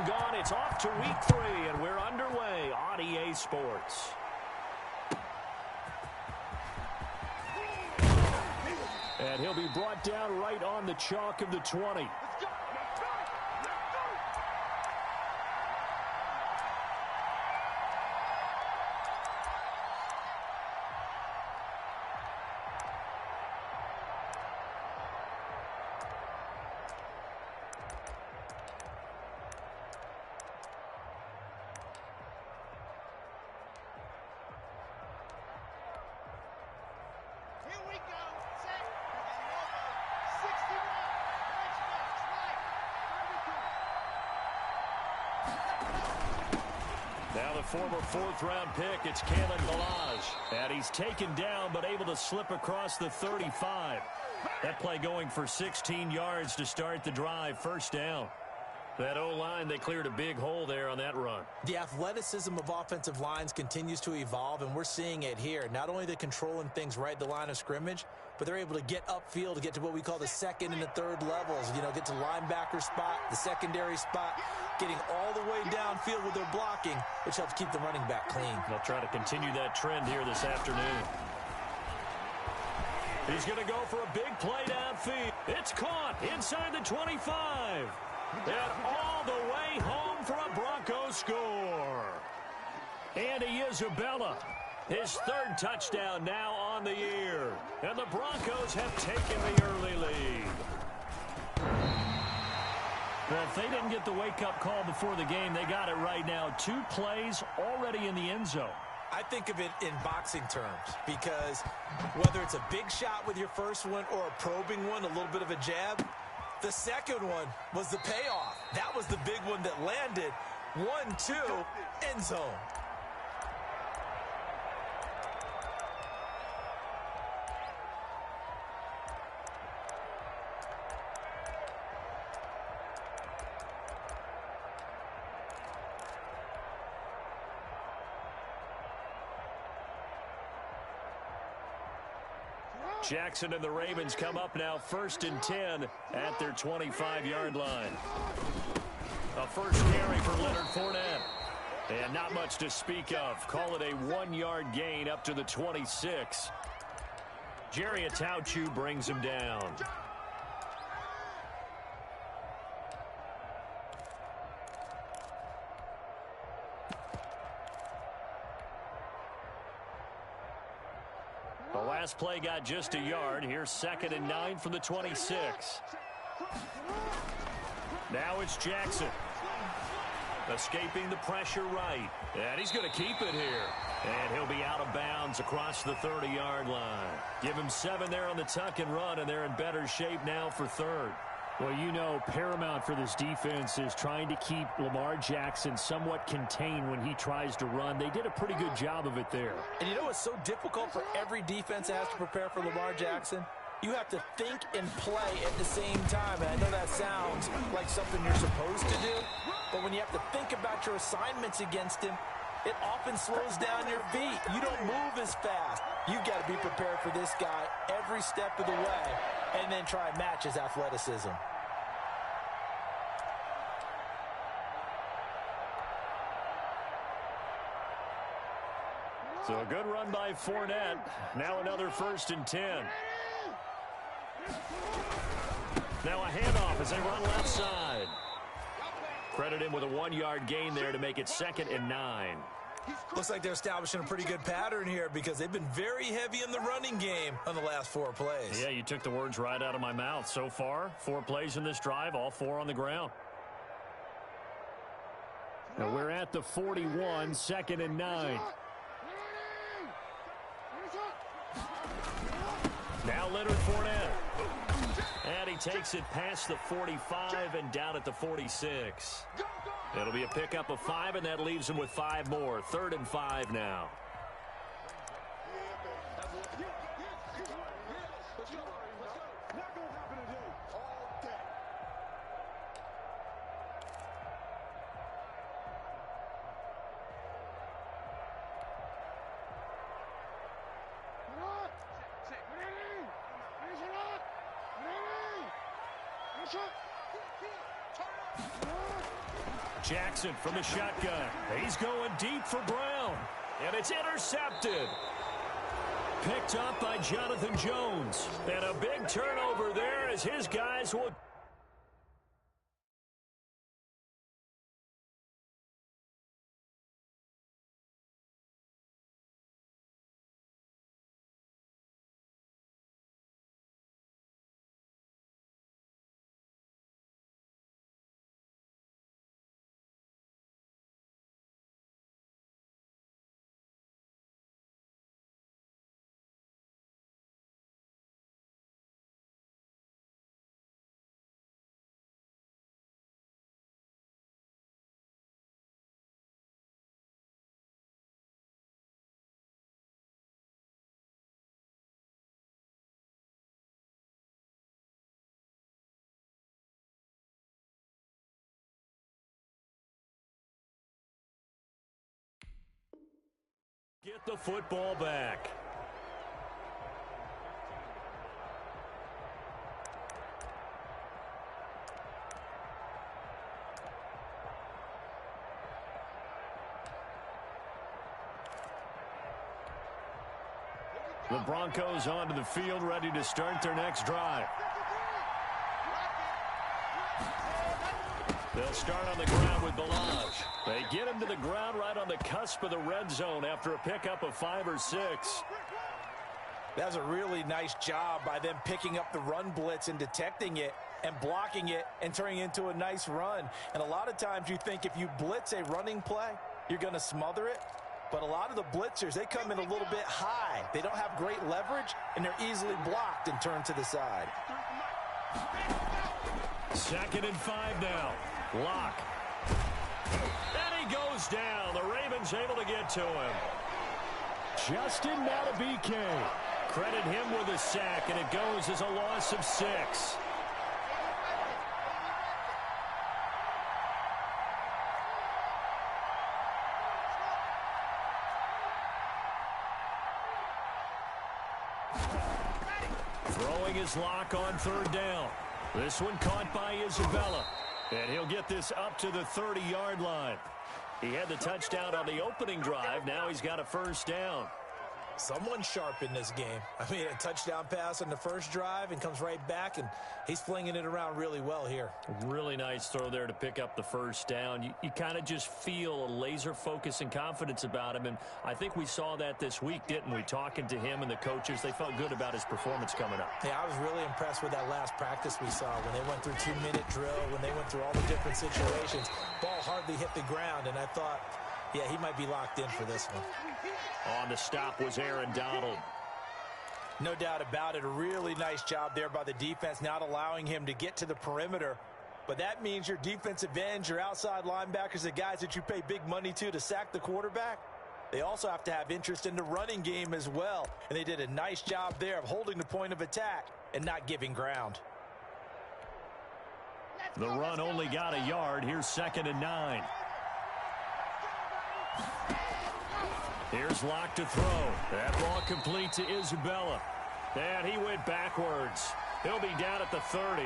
and gone. It's off to week 3, and we're underway on EA Sports. And he'll be brought down right on the chalk of the 20. Now the former 4th-round pick, it's Kalen Ballage. And he's taken down but able to slip across the 35. That play going for 16 yards to start the drive. First down. That O-line, they cleared a big hole there on that run. The athleticism of offensive lines continues to evolve, and we're seeing it here. Not only the controlling things right at the line of scrimmage, but they're able to get upfield to get to what we call the second and the third levels. You know, get to linebacker spot, the secondary spot, getting all the way downfield with their blocking, which helps keep the running back clean. They'll try to continue that trend here this afternoon. He's going to go for a big play downfield. It's caught inside the 25. And all the way home for a Broncos score. Andy Isabella, his 3rd touchdown now on the year. And the Broncos have taken the early lead. Well, if they didn't get the wake-up call before the game, they got it right now. 2 plays already in the end zone. I think of it in boxing terms because whether it's a big shot with your first one or a probing one, a little bit of a jab, the second one was the payoff. That was the big one that landed. 1-2, end zone. Jackson and the Ravens come up now 1st and 10 at their 25-yard line. A first carry for Leonard Fournette. And not much to speak of. Call it a 1-yard gain up to the 26. Jerry Atauchu brings him down. The last play got just a yard. Here's 2nd and 9 from the 26. Now it's Jackson. Escaping the pressure right. And he's going to keep it here. And he'll be out of bounds across the 30-yard line. Give him 7 there on the tuck and run, and they're in better shape now for 3rd. Well, you know, paramount for this defense is trying to keep Lamar Jackson somewhat contained when he tries to run. They did a pretty good job of it there. And you know what's so difficult for every defense that has to prepare for Lamar Jackson? You have to think and play at the same time. And I know that sounds like something you're supposed to do, but when you have to think about your assignments against him, it often slows down your feet. You don't move as fast. You've got to be prepared for this guy every step of the way and then try and match his athleticism. So a good run by Fournette. Now another 1st and 10. Now a handoff as they run left side. Credit him with a 1-yard gain there to make it 2nd and 9. Looks like they're establishing a pretty good pattern here because they've been very heavy in the running game on the last 4 plays. Yeah, you took the words right out of my mouth. So far, 4 plays in this drive, all 4 on the ground. Now we're at the 41, 2nd and 9. Now Leonard Fournette. And he takes it past the 45 and down at the 46. It'll be a pickup of 5, and that leaves him with 5 more. 3rd and 5 now. Jackson from the shotgun. He's going deep for Brown. And it's intercepted. Picked up by Jonathan Jones. And a big turnover there as his guys will... Get the football back. The Broncos onto the field, ready to start their next drive. They'll start on the ground with Balaj. They get him to the ground right on the cusp of the red zone after a pickup of 5 or 6. That's a really nice job by them picking up the run blitz and detecting it and blocking it and turning it into a nice run. And a lot of times you think if you blitz a running play, you're going to smother it. But a lot of the blitzers, they come in a little bit high. They don't have great leverage, and they're easily blocked and turned to the side. 2nd and 5 now. Lock. And he goes down. The Ravens able to get to him. Justin Matabike. Credit him with a sack, and it goes as a loss of 6. Throwing his Lock on 3rd down. This one caught by Isabella. And he'll get this up to the 30-yard line. He had the touchdown on the opening drive. Now he's got a 1st down. Someone's sharp in this game. I mean, a touchdown pass on the first drive and comes right back, and he's flinging it around really well here. Really nice throw there to pick up the 1st down. You kind of just feel a laser focus and confidence about him, and I think we saw that this week, didn't we? Talking to him and the coaches, they felt good about his performance coming up. Yeah, I was really impressed with that last practice we saw when they went through 2-minute drill, when they went through all the different situations. Ball hardly hit the ground, and I thought, yeah, he might be locked in for this one. On the stop was Aaron Donald. No doubt about it. A really nice job there by the defense, not allowing him to get to the perimeter. But that means your defensive ends, your outside linebackers, the guys that you pay big money to sack the quarterback, they also have to have interest in the running game as well. And they did a nice job there of holding the point of attack and not giving ground. The run only got a yard. Here's 2nd and 9. Here's Lock to throw. That ball complete to Isabella. And he went backwards. He'll be down at the 30.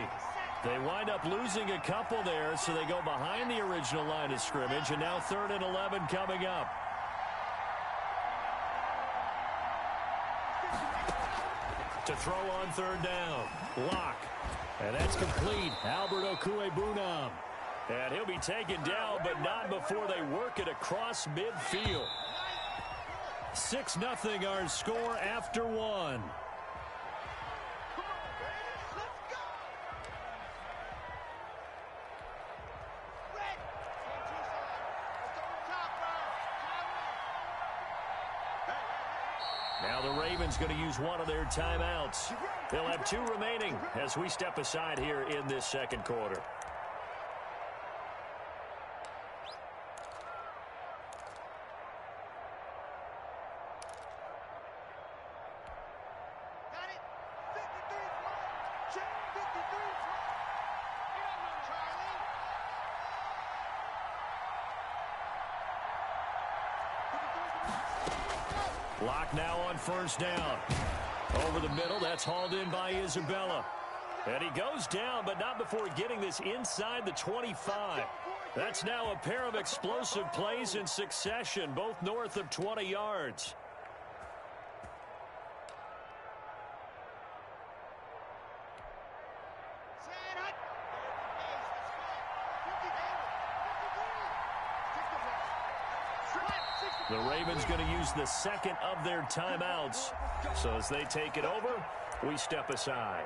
They wind up losing a couple there, so they go behind the original line of scrimmage, and now 3rd and 11 coming up. To throw on 3rd down. Lock. And that's complete. Albert Okwuegbunam. And he'll be taken down, but not before they work it across midfield. 6-0 our score after 1. Now the Ravens going to use one of their timeouts. They'll have 2 remaining as we step aside here in this 2nd quarter. Lock now on 1st down. Over the middle, that's hauled in by Isabella. And he goes down, but not before getting this inside the 25. That's now a pair of explosive plays in succession, both north of 20 yards. The Ravens going to use the second of their timeouts. So as they take it over, we step aside.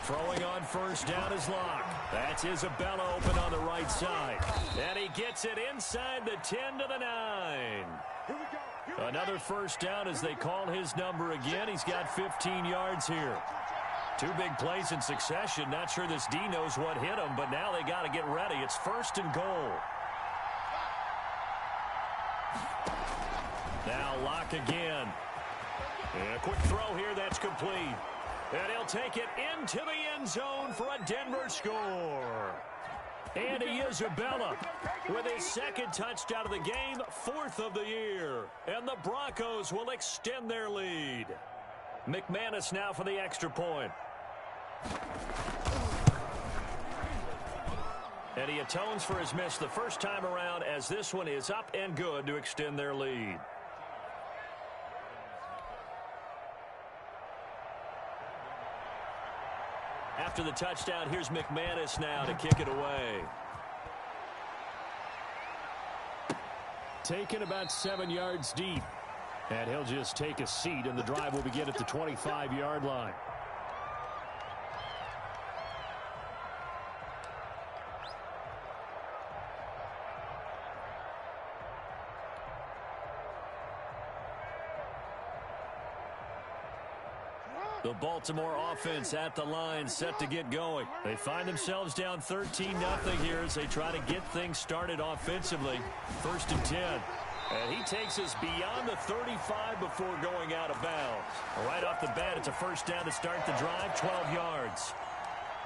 Throwing on first down is Locke. That's Isabella open on the right side. And he gets it inside the 10 to the 9. Another first down as they call his number again. He's got 15 yards here. Two big plays in succession. Not sure this D knows what hit him, but now they got to get ready. It's first and goal. Now Locke again. And a quick throw here that's complete. And he'll take it into the end zone for a Denver score. Andy Isabella with his second touchdown of the game, fourth of the year. And the Broncos will extend their lead. McManus now for the extra point. And he atones for his miss the first time around as this one is up and good to extend their lead. After the touchdown, here's McManus now to kick it away. Taken about 7 yards deep. And he'll just take a seat, and the drive will begin at the 25-yard line. The Baltimore offense at the line, set to get going. They find themselves down 13-0 here as they try to get things started offensively. First and 10. And he takes us beyond the 35 before going out of bounds. Right off the bat, it's a first down to start the drive, 12 yards.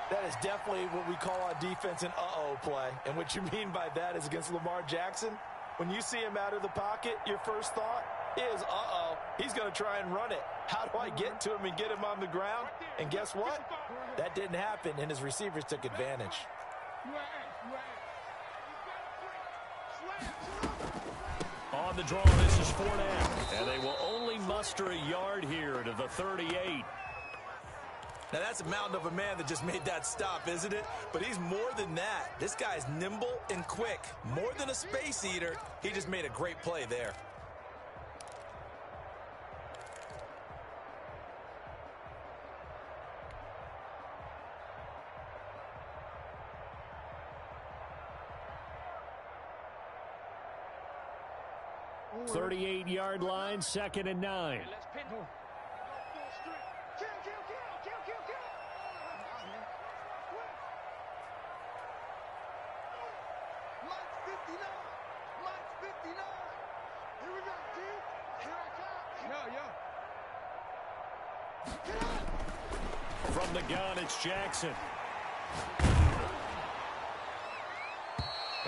That is definitely what we call on defense an uh-oh play. And what you mean by that is against Lamar Jackson, when you see him out of the pocket, your first thought is, uh-oh, he's going to try and run it. How do I get to him and get him on the ground? And guess what? That didn't happen, and his receivers took advantage. On the draw, this is Fournette. And they will only muster a yard here to the 38. Now, that's a mountain of a man that just made that stop, isn't it? But he's more than that. This guy's nimble and quick. More than a space eater, he just made a great play there. Thirty-eight-yard line, second and 9. From the gun, it's Jackson.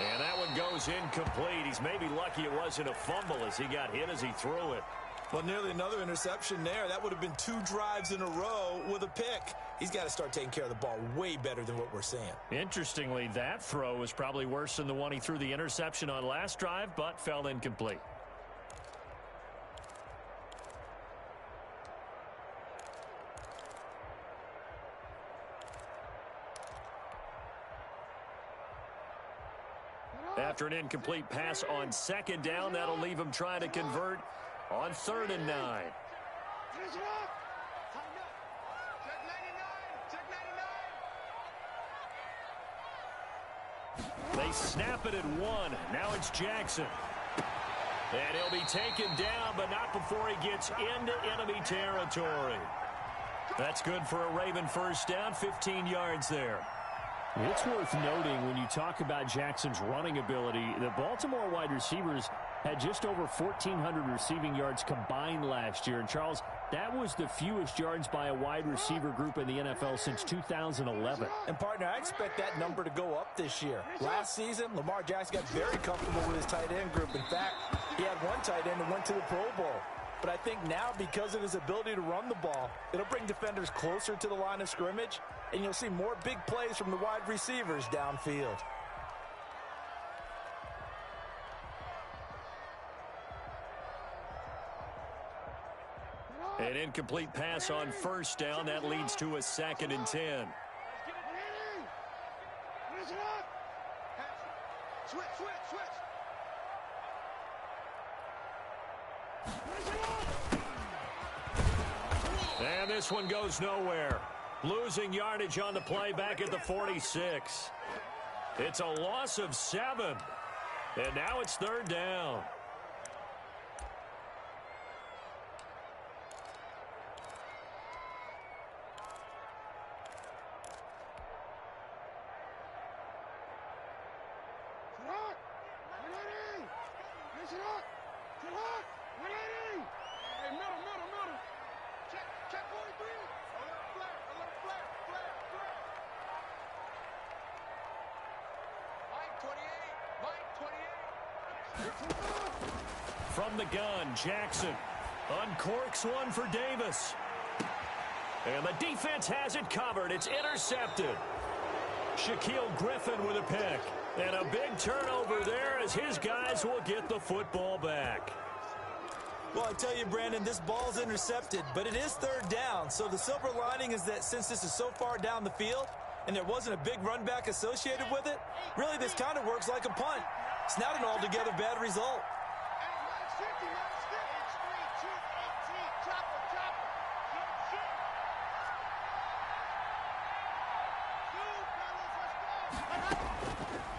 And that one goes incomplete. He's maybe lucky it wasn't a fumble as he got hit as he threw it. Well, nearly another interception there. That would have been 2 drives in a row with a pick. He's got to start taking care of the ball way better than what we're seeing. Interestingly, that throw was probably worse than the one he threw the interception on last drive, but fell incomplete. After an incomplete pass on second down, that'll leave him trying to convert on 3rd and 9. They snap it at 1. Now it's Jackson. And he'll be taken down, but not before he gets into enemy territory. That's good for a Raven first down, 15 yards there. It's worth noting when you talk about Jackson's running ability, the Baltimore wide receivers had just over 1,400 receiving yards combined last year. And, Charles, that was the fewest yards by a wide receiver group in the NFL since 2011. And, partner, I expect that number to go up this year. Last season, Lamar Jackson got very comfortable with his tight end group. In fact, he had one tight end that went to the Pro Bowl. But I think now, because of his ability to run the ball, it'll bring defenders closer to the line of scrimmage, and you'll see more big plays from the wide receivers downfield. An incomplete pass on first down. That leads to a 2nd and 10. And this one goes nowhere. Losing yardage on the play back at the 46. It's a loss of 7. And now it's 3rd down. From the gun, Jackson uncorks one for Davis. And the defense has it covered. It's intercepted. Shaquille Griffin with a pick. And a big turnover there as his guys will get the football back. Well, I tell you, Brandon, this ball's intercepted, but it is 3rd down. So the silver lining is that since this is so far down the field and there wasn't a big run back associated with it, really this kind of works like a punt. It's not an altogether bad result.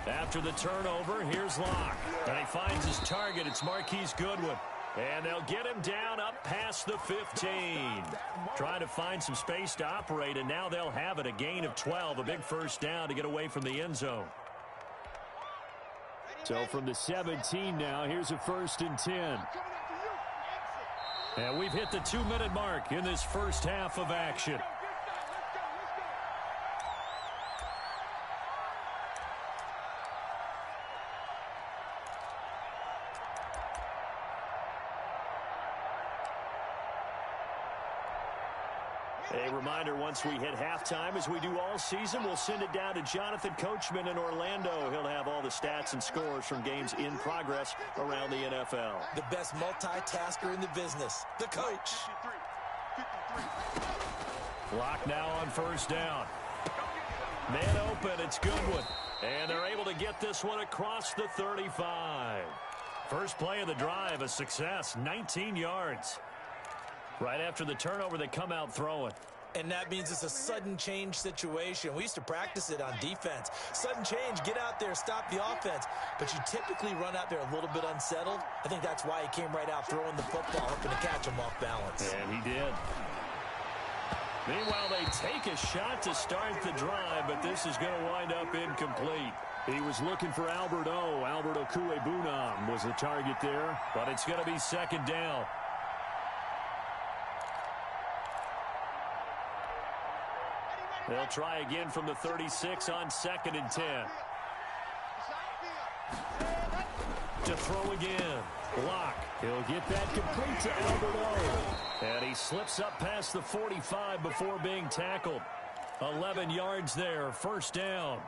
After the turnover, here's Locke. And he finds his target. It's Marquise Goodwin. And they'll get him down up past the 15. Trying to find some space to operate, and now they'll have it. A gain of 12, a big first down to get away from the end zone. So from the 17 now, here's a 1st and 10. And we've hit the 2-minute mark in this first half of action. A reminder, once we hit halftime, as we do all season, we'll send it down to Jonathan Coachman in Orlando. He'll have all the stats and scores from games in progress around the NFL. The best multitasker in the business, the coach. Clock now on first down. Man open, it's Goodwin. And they're able to get this one across the 35. First play of the drive, a success, 19 yards. Right after the turnover, they come out throwing. And that means it's a sudden change situation. We used to practice it on defense. Sudden change, get out there, stop the offense. But you typically run out there a little bit unsettled. I think that's why he came right out throwing the football, hoping to catch him off balance. And he did. Meanwhile, they take a shot to start the drive, but this is going to wind up incomplete. He was looking for Albert Okuebunam was the target there. But it's going to be 2nd down. They'll try again from the 36 on 2nd and 10. To throw again. Locke. He'll get that complete to Albert. And he slips up past the 45 before being tackled. 11 yards there, first down.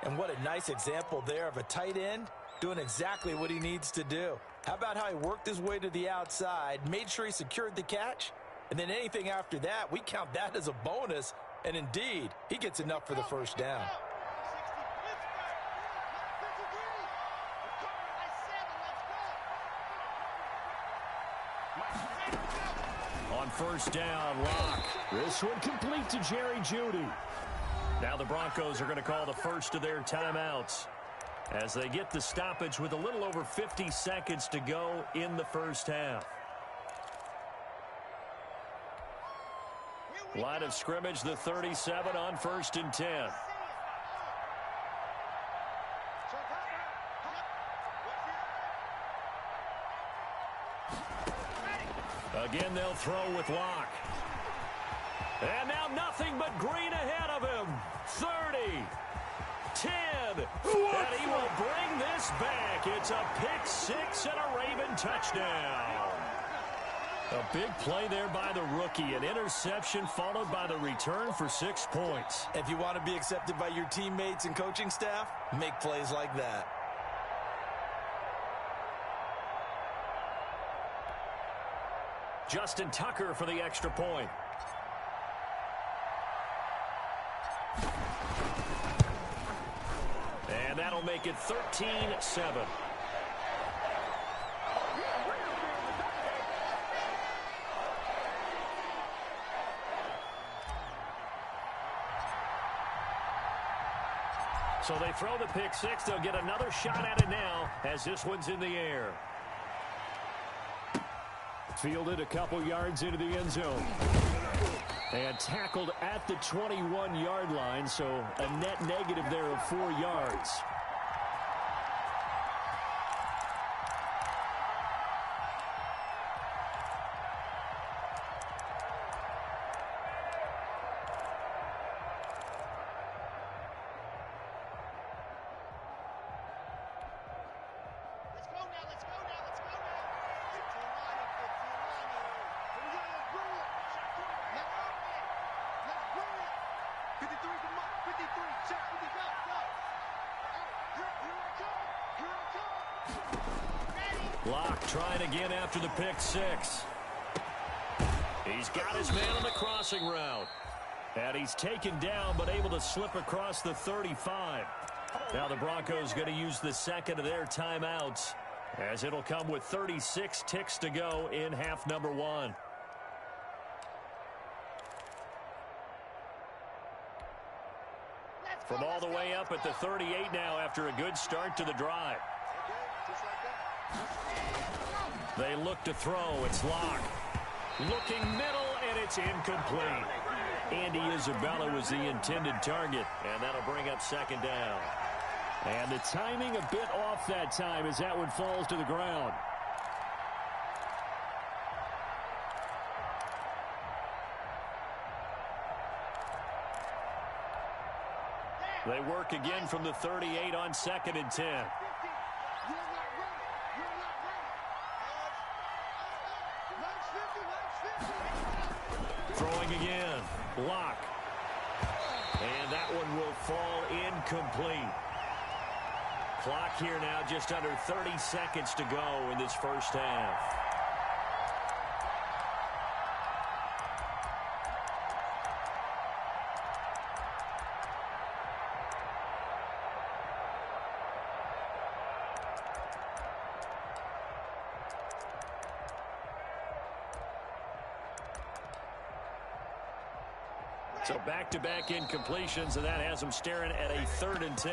And what a nice example there of a tight end doing exactly what he needs to do. How about how he worked his way to the outside, made sure he secured the catch, and then anything after that, we count that as a bonus. And indeed, he gets enough for the first down. On first down, Locke. This one complete to Jerry Jeudy. Now the Broncos are going to call the first of their timeouts as they get the stoppage with a little over 50 seconds to go in the first half. Line of scrimmage, the 37 on 1st and 10. Again, they'll throw with Locke. And now nothing but green ahead of him. 30, 10, and he will bring this back. It's a pick six and a Raven touchdown. A big play there by the rookie. An interception followed by the return for 6 points. If you want to be accepted by your teammates and coaching staff, make plays like that. Justin Tucker for the extra point. And that'll make it 13-7. So they throw the pick six. They'll get another shot at it now as this one's in the air. Fielded a couple yards into the end zone. And tackled at the 21-yard line, so a net negative there of 4 yards. Locke trying again after the pick six. He's got his man on the crossing route. And he's taken down but able to slip across the 35. Now the Broncos going to use the second of their timeouts as it'll come with 36 ticks to go in half number one. From all the way up at the 38 now after a good start to the drive. They look to throw. It's Locke. Looking middle, and it's incomplete. Andy Isabella was the intended target, and that'll bring up second down. And the timing a bit off that time as that one falls to the ground. They work again from the 38 on 2nd and 10. Throwing again. Locke. And that one will fall incomplete. Clock here now just under 30 seconds to go in this first half. So back-to-back incompletions, and that has them staring at a 3rd and 10.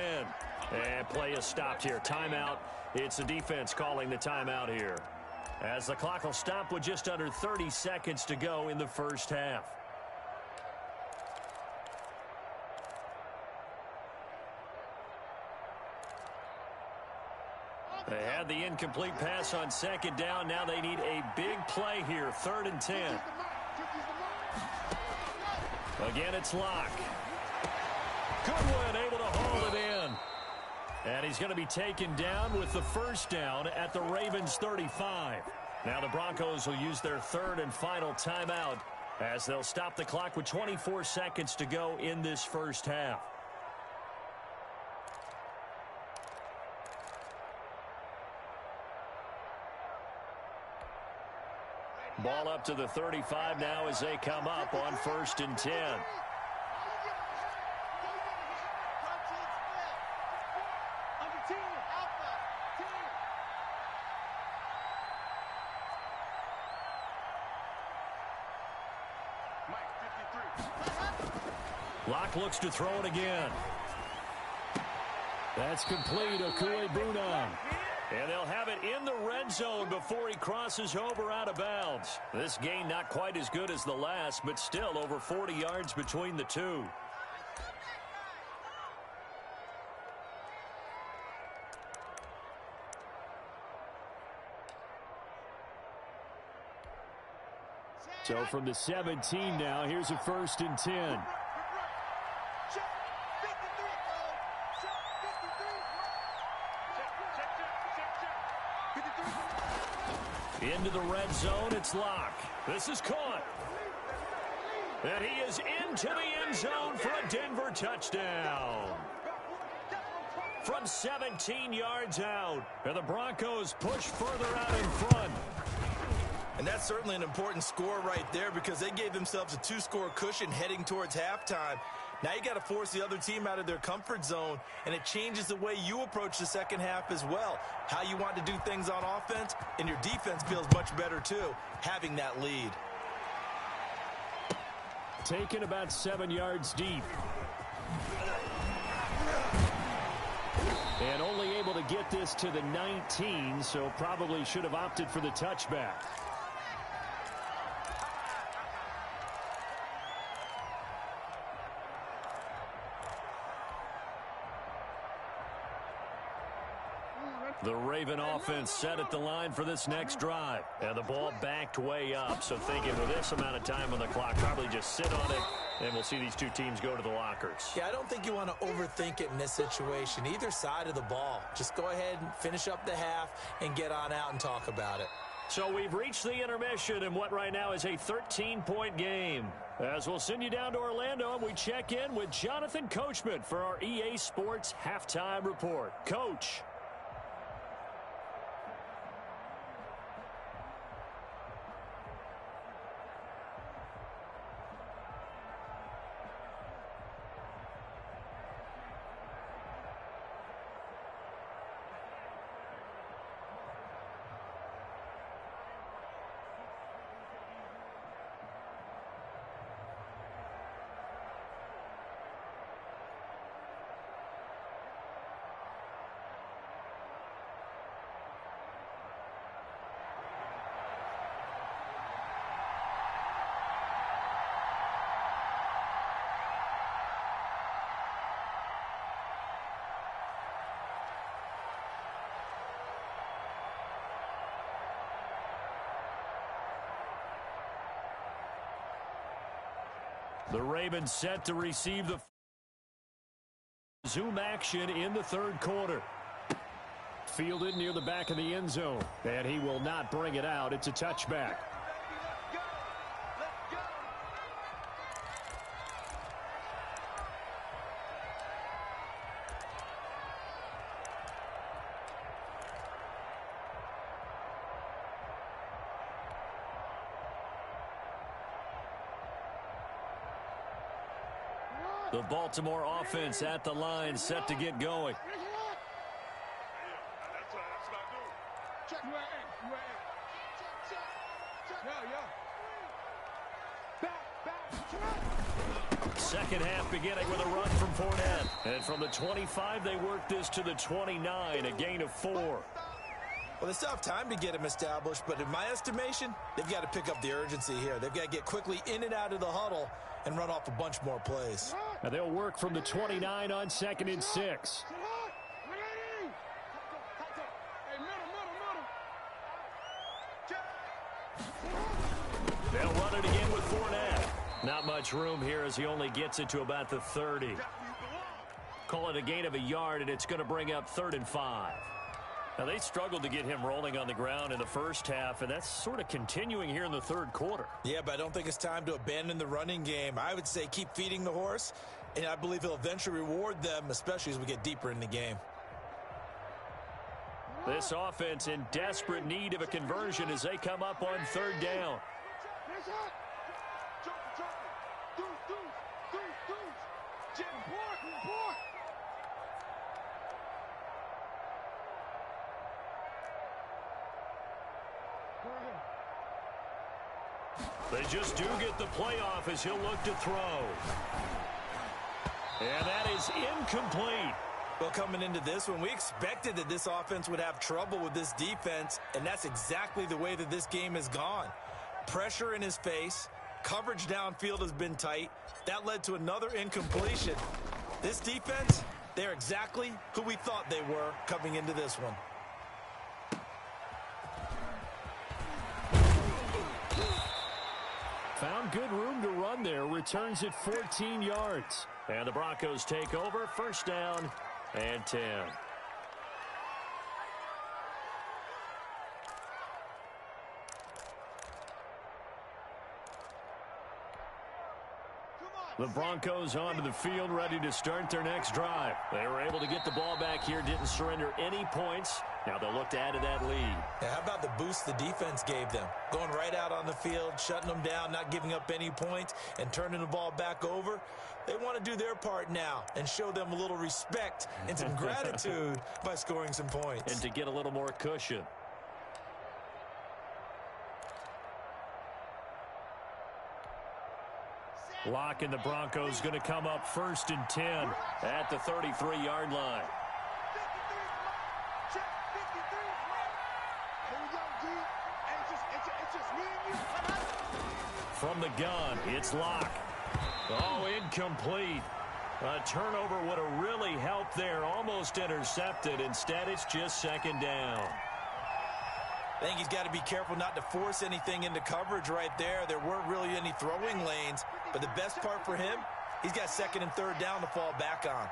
And play is stopped here. Timeout. It's the defense calling the timeout here. As the clock will stop with just under 30 seconds to go in the first half. They had the incomplete pass on 2nd down. Now they need a big play here. 3rd and 10. Again, it's Locke. Goodwin able to hold it in. And he's going to be taken down with the first down at the Ravens' 35. Now the Broncos will use their 3rd and final timeout as they'll stop the clock with 24 seconds to go in this first half. Ball up to the 35 now as they come up on 1st and 10. Locke looks to throw it again. That's complete. Okuegbunam. And they'll have it in the red zone before he crosses over out of bounds. This gain not quite as good as the last, but still over 40 yards between the two. So from the 17 now, here's a 1st and 10. Into the red zone, it's Locke. This is caught. And he is into the end zone for a Denver touchdown. From 17 yards out, and the Broncos push further out in front. And that's certainly an important score right there because they gave themselves a 2-score cushion heading towards halftime. Now you got to force the other team out of their comfort zone, and it changes the way you approach the second half as well. How you want to do things on offense, and your defense feels much better too, having that lead. Taken about 7 yards deep. And only able to get this to the 19, so probably should have opted for the touchback. The Raven offense set at the line for this next drive. And the ball backed way up. So thinking with this amount of time on the clock, probably just sit on it. And we'll see these two teams go to the lockers. Yeah, I don't think you want to overthink it in this situation. Either side of the ball. Just go ahead and finish up the half and get on out and talk about it. So we've reached the intermission in what right now is a 13-point game. As we'll send you down to Orlando, and we check in with Jonathan Coachman for our EA Sports Halftime Report. Coach. The Ravens set to receive the zoom action in the third quarter. Fielded near the back of the end zone. And he will not bring it out. It's a touchback. The Baltimore offense at the line, set to get going. Second half beginning with a run from Fournette. And from the 25, they work this to the 29, a gain of 4. Well, they still have time to get him established, but in my estimation, they've got to pick up the urgency here. They've got to get quickly in and out of the huddle and run off a bunch more plays. Now they'll work from the 29 on 2nd and 6. They'll run it again with Fournette. Not much room here as he only gets it to about the 30. Call it a gain of a yard, and it's going to bring up 3rd and 5. Now, they struggled to get him rolling on the ground in the first half, and that's sort of continuing here in the third quarter. Yeah, but I don't think it's time to abandon the running game. I would say keep feeding the horse, and I believe he'll eventually reward them, especially as we get deeper in the game. This offense in desperate need of a conversion as they come up on 3rd down. They just do get the playoff as he'll look to throw. And that is incomplete. Well, coming into this one, we expected that this offense would have trouble with this defense, and that's exactly the way that this game has gone. Pressure in his face, coverage downfield has been tight. That led to another incompletion. This defense, they're exactly who we thought they were coming into this one. good room to run there. Returns it 14 yards. And the Broncos take over. First down and 10. The Broncos onto the field, ready to start their next drive. They were able to get the ball back here, didn't surrender any points. Now they'll look to add to that lead. Yeah, how about the boost the defense gave them? Going right out on the field, shutting them down, not giving up any points, and turning the ball back over. They want to do their part now and show them a little respect and some gratitude by scoring some points. And to get a little more cushion. Lock and the Broncos going to come up first and 10 at the 33-yard line. From the gun, it's Lock. Oh, incomplete. A turnover would have really helped there. Almost intercepted. Instead, it's just second down. I think he's got to be careful not to force anything into coverage right there. There weren't really any throwing lanes. But the best part for him, he's got second and third down to fall back on.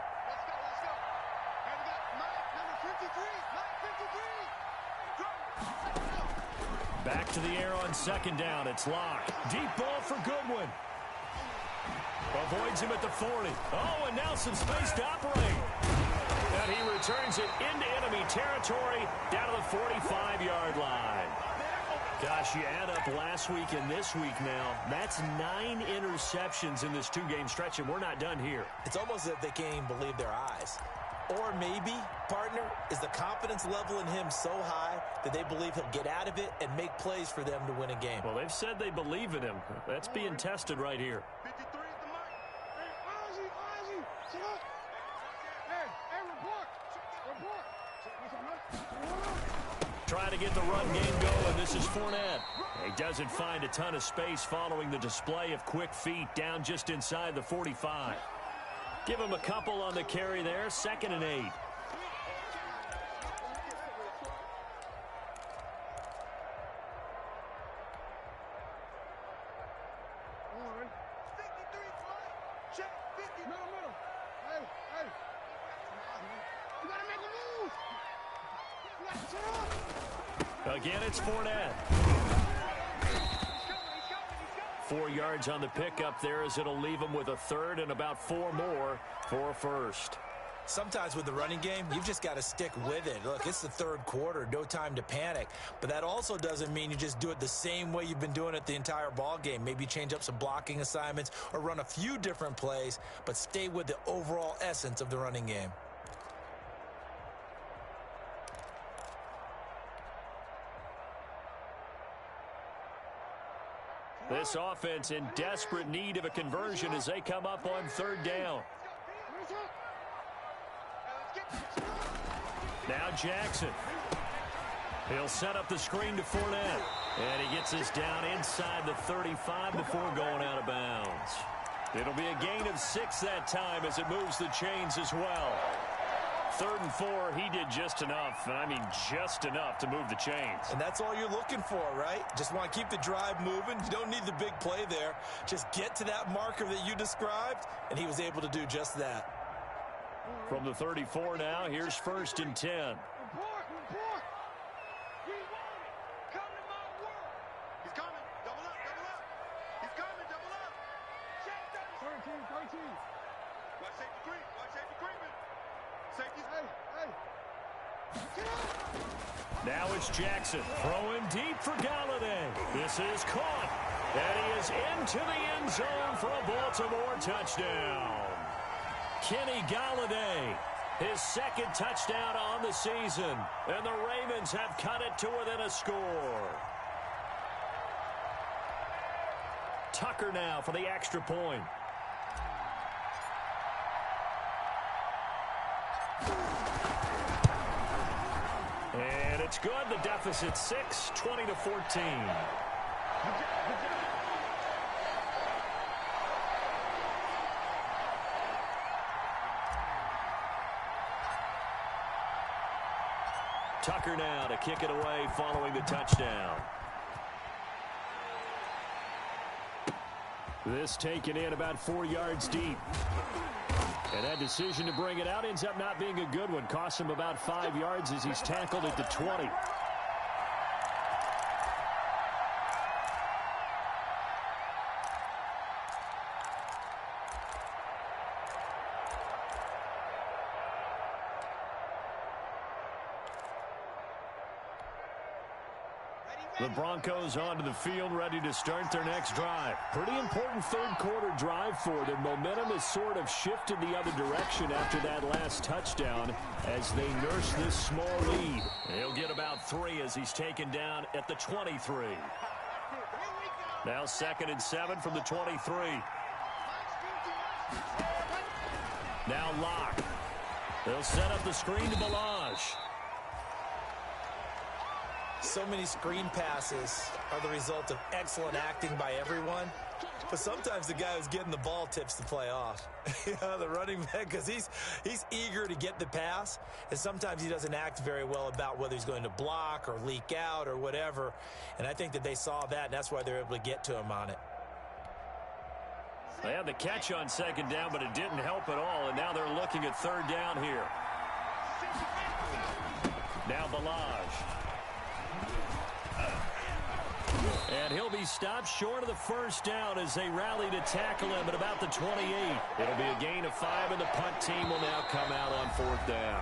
Back to the air on second down. It's Lock. Deep ball for Goodwin. Avoids him at the 40. Oh, and now some space to operate. And he returns it into enemy territory down to the 45-yard line. Gosh, you add up last week and this week now. That's 9 interceptions in this two-game stretch, and we're not done here. It's almost as if they can't even believe their eyes. Or maybe, partner, is the confidence level in him so high that they believe he'll get out of it and make plays for them to win a game. Well, they've said they believe in him. That's being tested right here. Trying to get the run game going. This is Fournette. He doesn't find a ton of space following the display of quick feet down just inside the 45. Give him a couple on the carry there. 2nd and 8. Again, it's Fournette. 4 yards on the pickup there as it'll leave him with a third and about 4 more for a first. Sometimes with the running game, you've just got to stick with it. Look, it's the third quarter, no time to panic. But that also doesn't mean you just do it the same way you've been doing it the entire ball game. Maybe change up some blocking assignments or run a few different plays, but stay with the overall essence of the running game. This offense in desperate need of a conversion as they come up on third down. Now Jackson. He'll set up the screen to Fournette. And he gets this down inside the 35 before going out of bounds. It'll be a gain of 6 that time as it moves the chains as well. 3rd and 4, he did just enough, and I mean just enough to move the chains. And that's all you're looking for, right? Just want to keep the drive moving. You don't need the big play there. Just get to that marker that you described, and he was able to do just that. From the 34 now, here's 1st and 10. Report! We want it! Come to my world! He's coming! Double up! He's coming! Double up! Check that! 13! Watch safety creep! Safety's... Hey! Get up! Now it's Jackson throwing deep for Galladay. This is caught. And he is into the end zone for a Baltimore touchdown. Kenny Galladay, his 2nd touchdown on the season. And the Ravens have cut it to within a score. Tucker now for the extra point. And it's good. The deficit 6, 20-14. Tucker now to kick it away following the touchdown. This taken in about 4 yards deep. And that decision to bring it out ends up not being a good one. Costs him about 5 yards as he's tackled at the 20. The Broncos onto the field, ready to start their next drive. Pretty important third quarter drive for them. Momentum has sort of shifted the other direction after that last touchdown as they nurse this small lead. He'll get about 3 as he's taken down at the 23. Now 2nd and 7 from the 23. Now Locke. They'll set up the screen to Balazs. So many screen passes are the result of excellent acting by everyone. But sometimes the guy who's getting the ball tips the play off. The running back, because he's eager to get the pass. And sometimes he doesn't act very well about whether he's going to block or leak out or whatever. And I think that they saw that, and that's why they're able to get to him on it. They had the catch on 2nd down, but it didn't help at all. And now they're looking at 3rd down here. Now Balazs. And he'll be stopped short of the 1st down as they rally to tackle him at about the 28. It'll be a gain of 5, and the punt team will now come out on 4th down.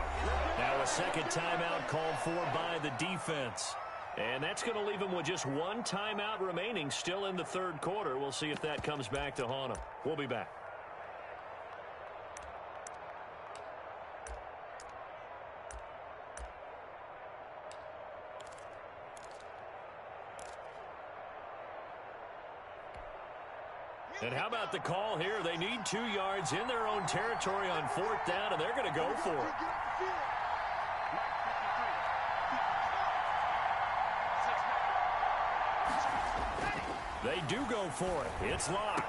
Now a second timeout called for by the defense. And that's going to leave him with just 1 timeout remaining still in the 3rd quarter. We'll see if that comes back to haunt him. We'll be back. And how about the call here? They need 2 yards in their own territory on 4th down, and they're going to go for it. They do go for it. It's Locke.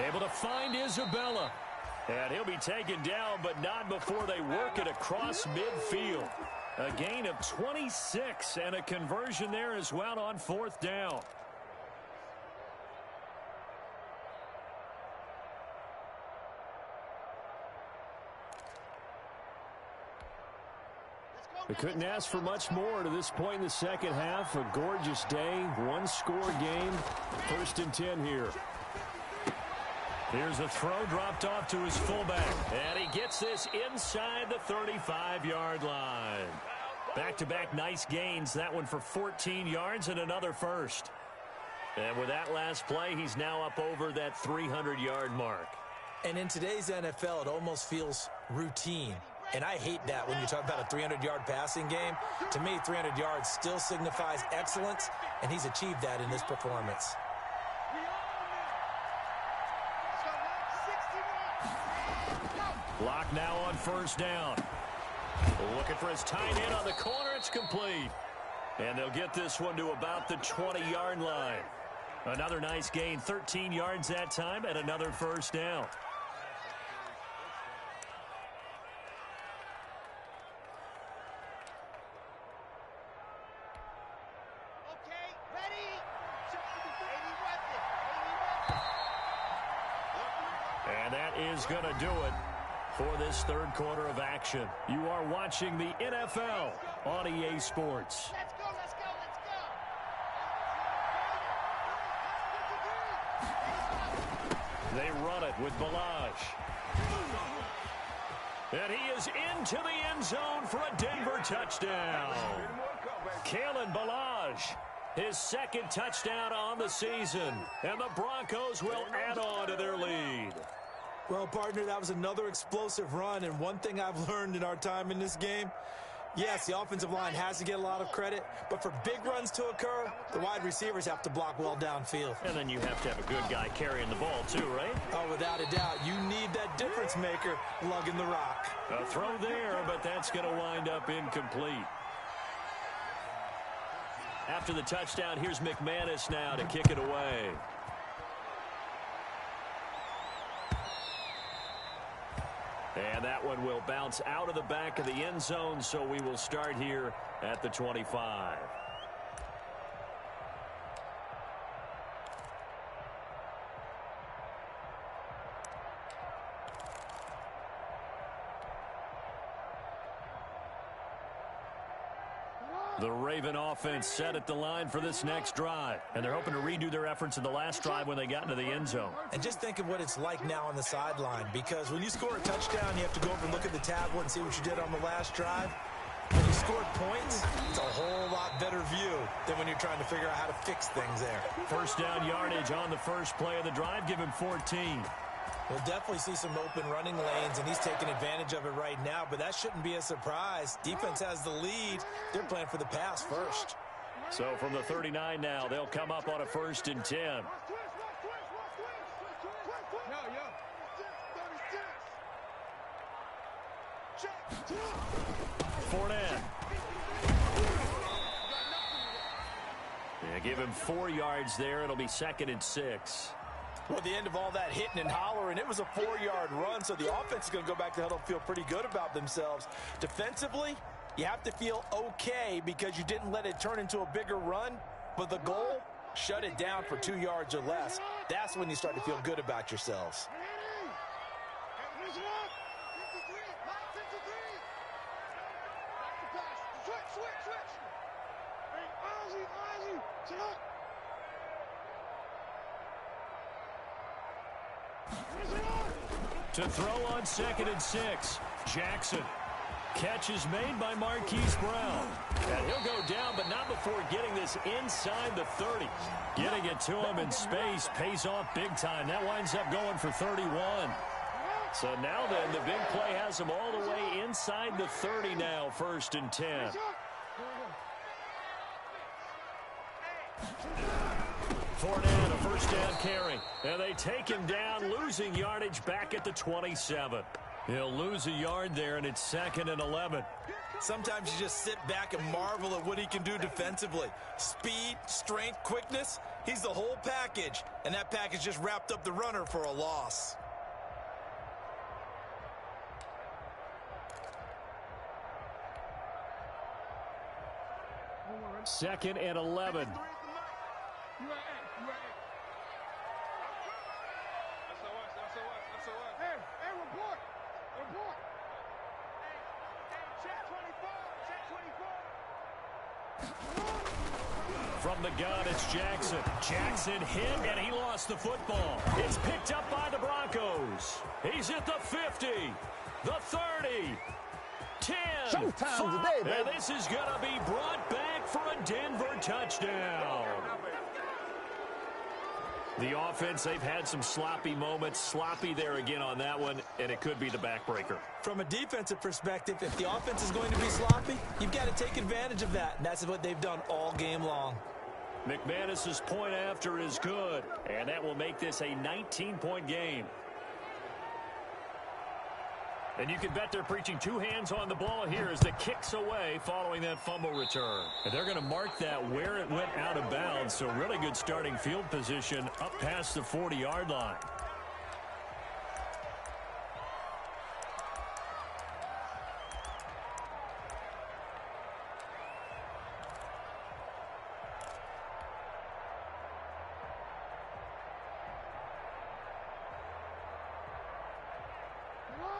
Able to find Isabella. And he'll be taken down, but not before they work it across midfield. A gain of 26 and a conversion there as well on 4th down. They couldn't ask for much more to this point in the second half. A gorgeous day, 1-score game. 1st and 10 here. Here's a throw dropped off to his fullback. And he gets this inside the 35-yard line. Back-to-back nice gains. That one for 14 yards and another first. And with that last play, he's now up over that 300-yard mark. And in today's NFL, it almost feels routine. And I hate that when you talk about a 300-yard passing game. To me, 300 yards still signifies excellence, and he's achieved that in this performance. Locke now on 1st down. Looking for his tight end on the corner. It's complete. And they'll get this one to about the 20-yard line. Another nice gain, 13 yards that time, and another 1st down. And that is going to do it for this 3rd quarter of action. You are watching the NFL on EA Sports. Let's go, let's go, let's go. They run it with Balazs. And he is into the end zone for a Denver touchdown. Kalen Balazs, his 2nd touchdown on the season. And the Broncos will add on to their lead. Well, partner, that was another explosive run, and one thing I've learned in our time in this game, yes, the offensive line has to get a lot of credit, but for big runs to occur, the wide receivers have to block well downfield. And then you have to have a good guy carrying the ball too, right? Oh, without a doubt. You need that difference maker lugging the rock. A throw there, but that's going to wind up incomplete. After the touchdown, here's McManus now to kick it away. And that one will bounce out of the back of the end zone, so we will start here at the 25. The Raven offense set at the line for this next drive. And they're hoping to redo their efforts in the last drive when they got into the end zone. And just think of what it's like now on the sideline, because when you score a touchdown, you have to go over and look at the tablet and see what you did on the last drive. When you scored points, it's a whole lot better view than when you're trying to figure out how to fix things there. First down yardage on the first play of the drive. Give him 14. We'll definitely see some open running lanes, and he's taking advantage of it right now, but that shouldn't be a surprise. Defense has the lead. They're playing for the pass first. So from the 39 now, they'll come up on a 1st and 10. Fournette. Yeah, give him 4 yards there. It'll be 2nd and 6. Well, at the end of all that hitting and hollering, it was a 4-yard run, so the offense is going to go back to the huddle and feel pretty good about themselves. Defensively, you have to feel okay because you didn't let it turn into a bigger run, but the goal, shut it down for 2 yards or less. That's when you start to feel good about yourselves. To throw on 2nd and 6, Jackson. Catch is made by Marquise Brown. And he'll go down, but not before getting this inside the 30. Getting it to him in space pays off big time. That winds up going for 31. So now then, the big play has him all the way inside the 30 now, 1st and 10. Fournette, a first down carry. And they take him down, losing yardage back at the 27. He'll lose a yard there, and it's 2nd and 11. Sometimes you just sit back and marvel at what he can do defensively. Speed, strength, quickness, he's the whole package. And that package just wrapped up the runner for a loss. Second and 11. From the gun, it's Jackson. Jackson hit, and he lost the football. It's picked up by the Broncos. He's at the 50, the 30, 10, Showtime today, baby. and this is going to be brought back for a Denver touchdown. The offense, they've had some sloppy moments. Sloppy there again on that one, and it could be the backbreaker. From a defensive perspective, if the offense is going to be sloppy, you've got to take advantage of that, and that's what they've done all game long. McManus's point after is good, and that will make this a 19-point game. And you can bet they're preaching 2 hands on the ball here as the kick's away following that fumble return. And they're going to mark that where it went out of bounds, so really good starting field position up past the 40-yard line.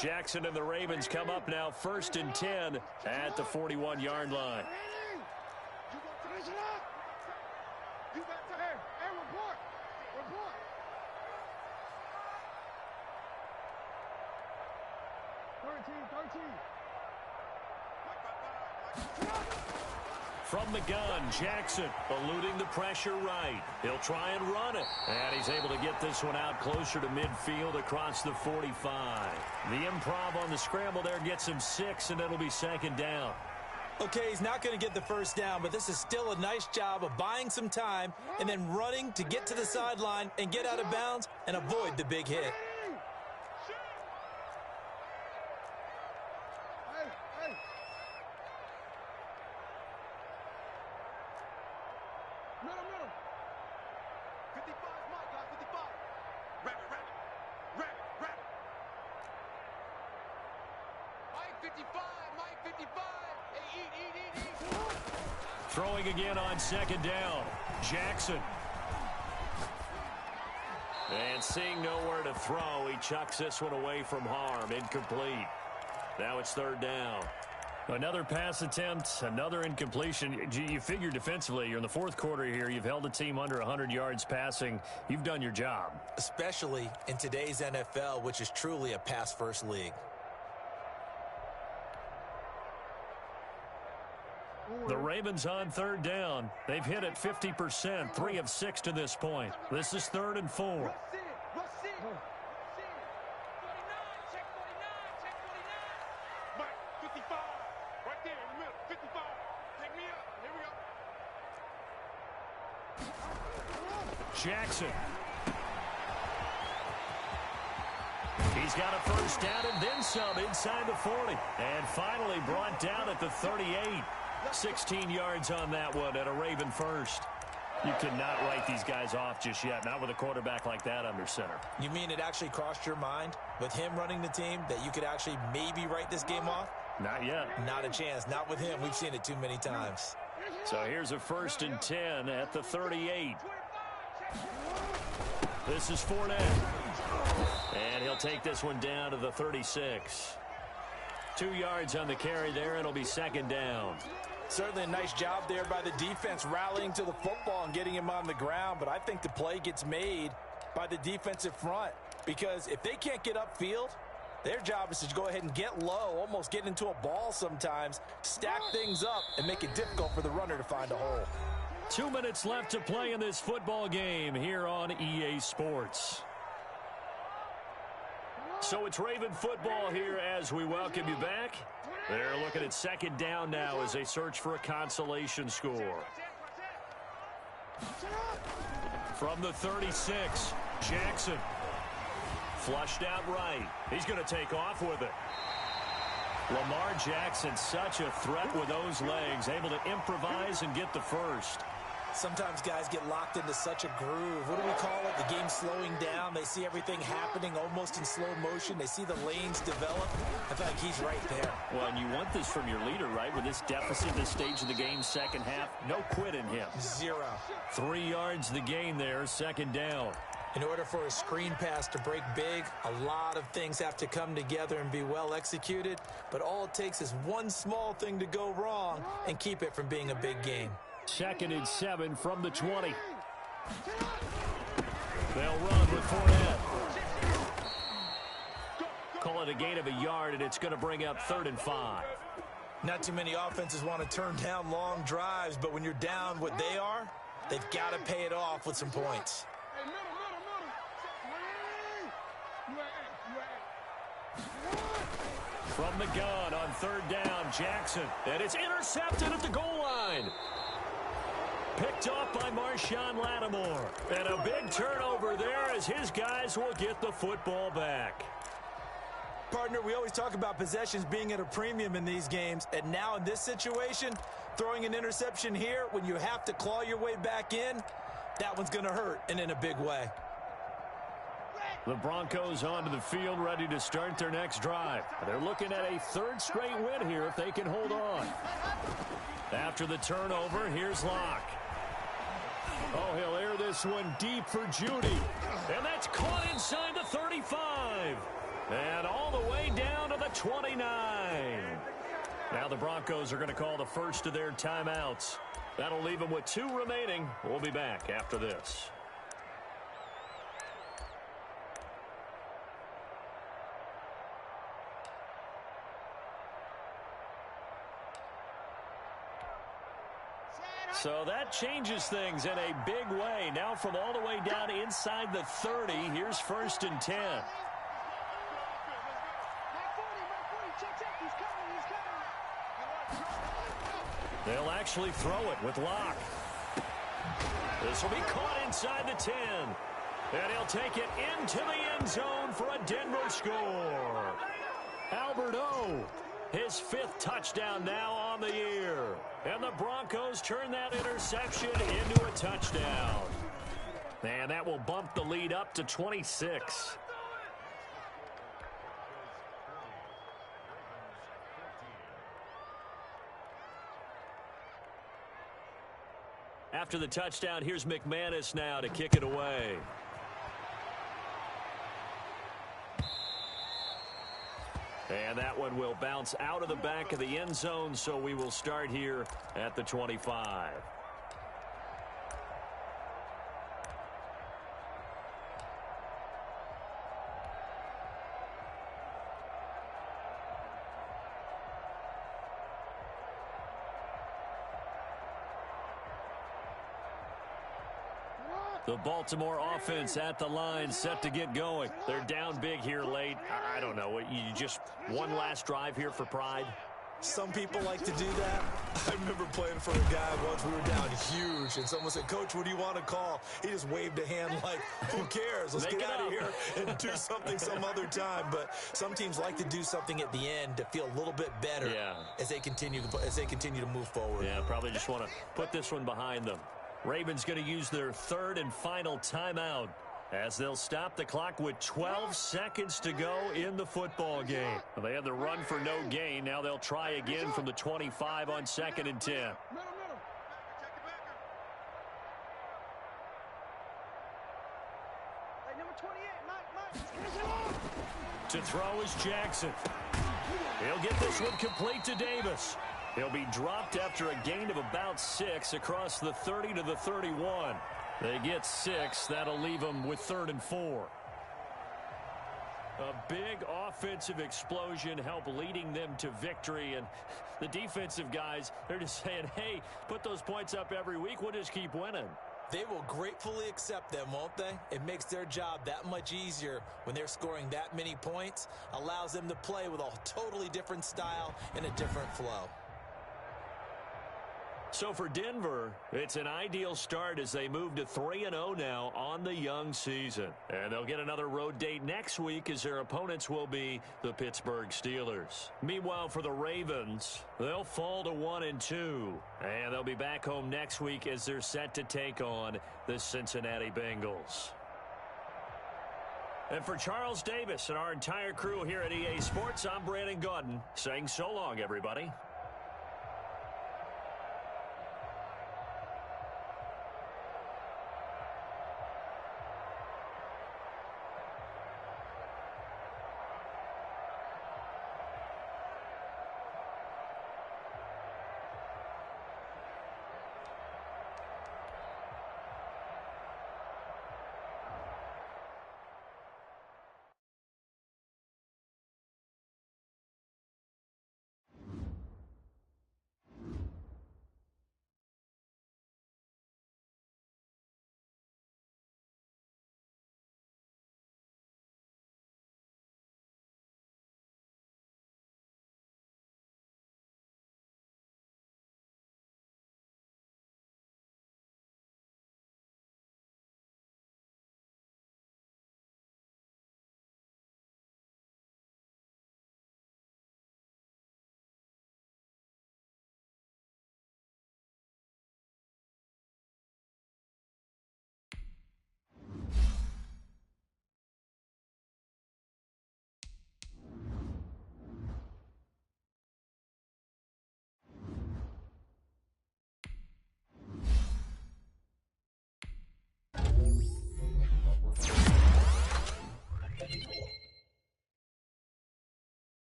Jackson and the Ravens come up now 1st and 10 at the 41-yard line. From the gun, Jackson eluding the pressure right. He'll try and run it. And he's able to get this one out closer to midfield across the 45. The improv on the scramble there gets him 6, and it'll be 2nd down. Okay, he's not going to get the first down, but this is still a nice job of buying some time and then running to get to the sideline and get out of bounds and avoid the big hit. Throwing again on 2nd down. Jackson. And seeing nowhere to throw, he chucks this one away from harm. Incomplete. Now it's 3rd down. Another pass attempt, another incompletion. You figure defensively, you're in the fourth quarter here. You've held a team under 100 yards passing. You've done your job. Especially in today's NFL, which is truly a pass-first league. The Ravens on third down. They've hit it 50%, 3 of 6 to this point. This is 3rd and 4. Jackson. He's got a first down and then some inside the 40. And finally brought down at the 38. 16 yards on that one and a Raven first. You cannot write these guys off just yet, not with a quarterback like that under center. You mean it actually crossed your mind with him running the team that you could actually maybe write this game off? Not yet. Not a chance. Not with him. We've seen it too many times. So here's a 1st and 10 at the 38. This is Fournette. And he'll take this one down to the 36. 2 yards on the carry there. It'll be 2nd down. Certainly a nice job there by the defense rallying to the football and getting him on the ground. But I think the play gets made by the defensive front. Because if they can't get upfield, their job is to go ahead and get low, almost get into a ball sometimes, stack things up, and make it difficult for the runner to find a hole. 2 minutes left to play in this football game here on EA Sports. So it's Raven football here as we welcome you back. They're looking at 2nd down now as they search for a consolation score. From the 36, Jackson. Flushed out right. He's going to take off with it. Lamar Jackson, such a threat with those legs, able to improvise and get the first. Sometimes guys get locked into such a groove. What do we call it? The game slowing down. They see everything happening almost in slow motion. They see the lanes develop. I feel like he's right there. Well, and you want this from your leader, right? With this deficit, this stage of the game, second half, no quit in him. 0. 3 yards the gain there, 2nd down. In order for a screen pass to break big, a lot of things have to come together and be well executed. But all it takes is one small thing to go wrong and keep it from being a big game. 2nd and 7 from the 20. They'll run with Fournette. Call it a gain of a yard, and it's going to bring up 3rd and 5. Not too many offenses want to turn down long drives, but when you're down what they are, they've got to pay it off with some points. From the gun on 3rd down, Jackson. And it's intercepted at the goal line. Picked off by Marshawn Lattimore. And a big turnover there as his guys will get the football back. Partner, we always talk about possessions being at a premium in these games. And now in this situation, throwing an interception here when you have to claw your way back in, that one's going to hurt, and in a big way. The Broncos onto the field, ready to start their next drive. They're looking at a 3rd straight win here if they can hold on. After the turnover, here's Locke. Oh, he'll air this one deep for Judy. And that's caught inside the 35. And all the way down to the 29. Now the Broncos are going to call the first of their timeouts. That'll leave them with 2 remaining. We'll be back after this. So that changes things in a big way. Now from all the way down inside the 30, here's 1st and 10. They'll actually throw it with Locke. This will be caught inside the 10. And he'll take it into the end zone for a Denver score. Albert O, his 5th touchdown now on the year. And the Broncos turn that interception into a touchdown. And that will bump the lead up to 26. After the touchdown, here's McManus now to kick it away. And that one will bounce out of the back of the end zone, so we will start here at the 25. The Baltimore offense at the line, set to get going. They're down big here late. I don't know. You just one last drive here for pride? Some people like to do that. I remember playing for a guy once. We were down huge, and someone said, "Coach, what do you want to call?" He just waved a hand like, who cares? Let's get out of here and do something some other time. But some teams like to do something at the end to feel a little bit better as they continue to move forward. Yeah, probably just want to put this one behind them. Ravens going to use their third and final timeout as they'll stop the clock with 12 seconds to go in the football game. Well, they had the run for no gain. Now they'll try again from the 25 on 2nd and 10. To throw is Jackson. He'll get this one complete to Davis. He'll be dropped after a gain of about 6 across the 30 to the 31. They get 6. That'll leave them with 3rd and 4. A big offensive explosion helped leading them to victory. And the defensive guys, they're just saying, hey, put those points up every week. We'll just keep winning. They will gratefully accept them, won't they? It makes their job that much easier when they're scoring that many points. Allows them to play with a totally different style and a different flow. So for Denver, it's an ideal start as they move to 3-0 now on the young season. And they'll get another road date next week as their opponents will be the Pittsburgh Steelers. Meanwhile, for the Ravens, they'll fall to 1-2. And they'll be back home next week as they're set to take on the Cincinnati Bengals. And for Charles Davis and our entire crew here at EA Sports, I'm Brandon Gaudin saying so long, everybody.